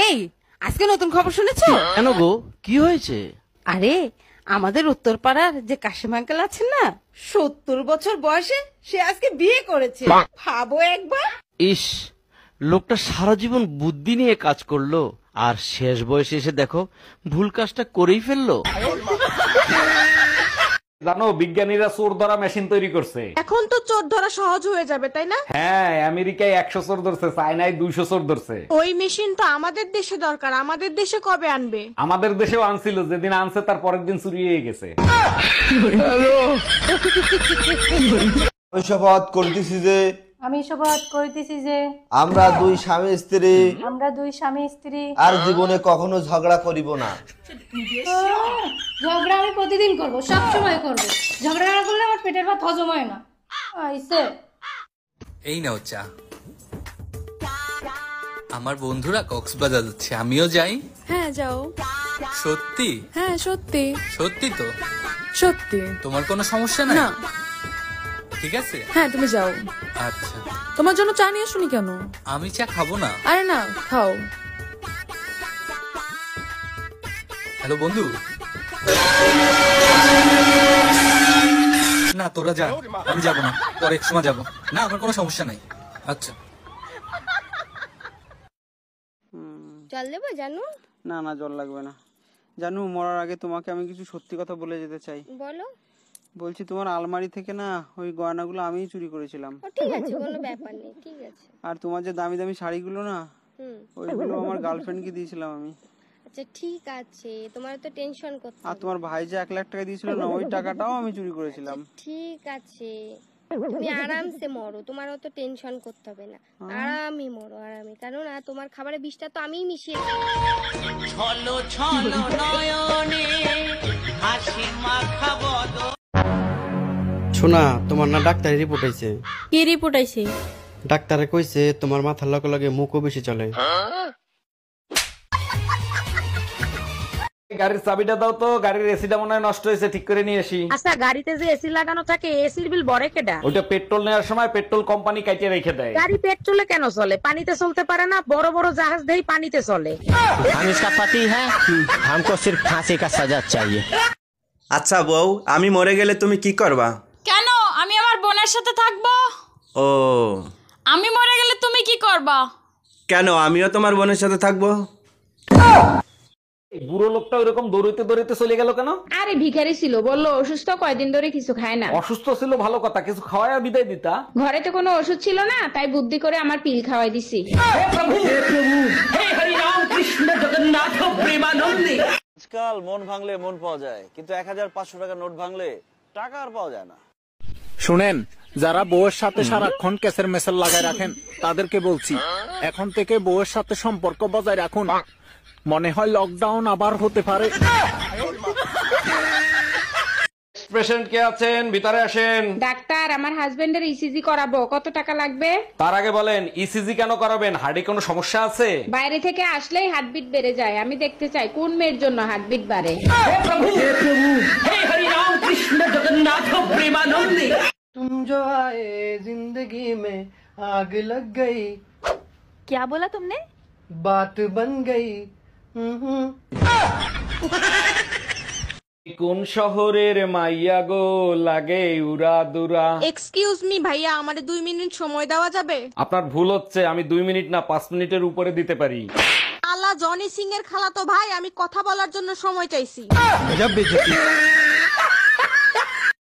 এই আজকে নতুন খবর শুনেছো? কেন গো, কি হয়েছে? আরে আমাদের উত্তরপাড়ার যে কাশিম আঙ্কেল আছেন না, 70 বছর বয়সে সে আজকে বিয়ে করেছে। ভাবো একবার। ইস, লোকটা সারা জীবন বুদ্ধি নিয়ে কাজ করলো, আর শেষ বয়সে এসে দেখো ভুল কাজটা করেই ফেললো। জানো, বিজ্ঞানীরা চোর ধরা মেশিন তৈরি করছে। এখন তো চোর ধরা সহজ হয়ে যাবে, তাই না? হ্যাঁ, আমেরিকায় 100 চোর ধরছে, চায়নায় 200 চোর ধরছে। ওই মেশিন তো আমাদের দেশে দরকার, আমাদের দেশে কবে আনবে? আমাদের দেশেও আনছিল, যেদিন আনছে তার পরের দিন চুরি হয়ে গেছে। আমি শপথ করতেছি যে আমি শপথ করিতেছি যে আমরা দুই স্বামী স্ত্রী আর জীবনে কখনো ঝগড়া করিব না। ঝগড়া আমি প্রতিদিন করব, সব সময় করব। ঝগড়া না করলে আমার পেটের ভাত হজম হয় না। আইছে এই নাও চা। আমার বন্ধুরা কক্সবাজার যাচ্ছে, আমিও যাই। হ্যাঁ যাও। সত্যি? হ্যাঁ সত্যি। সত্যি তো? সত্যি। তোমার কোনো সমস্যা নাই? না। ঠিক আছে। হ্যাঁ তুমি যাও। আচ্ছা। তোমার জন্য চা নিয়ে শুনি কেন? আমি চা খাবো না। আরে না, খাও। হ্যালো বন্ধু। না তোরা যা, আমি যাবো না, পরে এক সময় যাবো। না আমার কোনো সমস্যা নাই। আচ্ছা। জল দেবো জানু? না না, জল লাগবে না। জানু, মরার আগে তোমাকে আমি কিছু সত্যি কথা বলে যেতে চাই। বলো। বলছি, তোমার আলমারি থেকে না ওই গয়নাগুলো আমিই চুরি করেছিলাম। ঠিক আছে, কোনো ব্যাপার নেই, ঠিক আছে। আর তোমার যে দামি দামি শাড়িগুলো না, ওইগুলো আমার গার্লফ্রেন্ডকে দিয়েছিলাম আমি। আচ্ছা ঠিক আছে, তোমার তো টেনশন করতে আর তোমার ভাই যে 1 লাখ টাকা দিয়েছিল না, ওই টাকাটাও আমি চুরি করেছিলাম। ঠিক আছে, তুমি আরামসে মরো, তোমার অত টেনশন করতে হবে না। আরামই মরো, আরামই। কারণ তোমার খাবারের বিষটা তো আমিই মিশিয়ে ছলো ছলো নয়নে হাসি মাখাবো। শোনা, তোমার না ডাক্তারের রিপোর্ট আইছে। কি রিপোর্ট আইছে? ডাক্তারে কইছে তোমার মাথার লগে লগে মুখও বেশি চলে। গাড়ির চাবিটা দাও তো, গাড়ির এসিটা মনে হয় নষ্ট হয়েছে, ঠিক করে নিয়ে আসি। আচ্ছা, গাড়িতে যে এসি লাগানো থাকে, এসির বিল বড় কেডা? ওইটা পেট্রোল নেওয়ার সময় পেট্রোল কোম্পানি কাটিয়ে রেখে দেয়। গাড়ি পেট্রোলে কেন চলে? পানিতে চলতে পারে না? বড় বড় জাহাজ দেই পানিতে চলে। हम इसका पति है, हमको सिर्फ फांसी का सजा चाहिए। আচ্ছা বউ, আমি মরে গেলে তুমি কি করবা? কেন? আমি আমার বোনের সাথে থাকবো। ও, আমি মরে গেলে তুমি কি করবা? কেন, আমিও তোমার বোনের সাথে থাকবো। বুড়ো লোকটা ওইরকম দৌড়িতে দৌড়িতে চলে গেল কেন? আরে ভিখারি ছিল, বললো অসুস্থ, কয়দিন ধরে কিছু খায় না। অসুস্থ ছিল ভালো কথা, কিছু খাওয়ায় বিদায় দিতা। ঘরে তো কোনো ওষুধ ছিল না, তাই বুদ্ধি করে আমার পিল খাওয়াই দিছি। আজকাল মন ভাঙলে মন পাওয়া যায়, কিন্তু 1500 টাকার নোট ভাঙলে টাকা আর পাওয়া যায় না। শুনেন, যারা বউয়ের সাথে সারাক্ষণ কেসের মেসেল লাগায় রাখেন তাদেরকে বলছি, এখন থেকে বউয়ের সাথে সম্পর্ক বজায় রাখুন। মনে হয় লকডাউন আবার হতে পারে। পেশেন্ট কে আছেন? ভিতরে আসেন। ডাক্তার, আমার হাজবেন্ডের ইসিজি করাবো, কত টাকা লাগবে? তার আগে বলেন, ইসিজি কেন করাবেন? হার্টে কোনো সমস্যা আছে? বাইরে থেকে আসলেই হার্টবিট বেড়ে যায়, আমি দেখতে চাই কোন মেয়ের জন্য হার্টবিট বাড়ে। तुम जो आए जिंदगी में आग लग गई। क्या बोला तुमने? बात बन गई। কোন শহরের মাইয়া গো, লাগে উড়া দুরা। এক্সকিউজ মি ভাইয়া, আমারে 2 মিনিট সময় দেওয়া যাবে? আপনার ভুল হচ্ছে, আমি 2 মিনিট না 5 মিনিটের উপরে দিতে পারি। আলা জনি সিং এর খালাতো ভাই, আমি কথা বলার জন্য সময় চাইছি।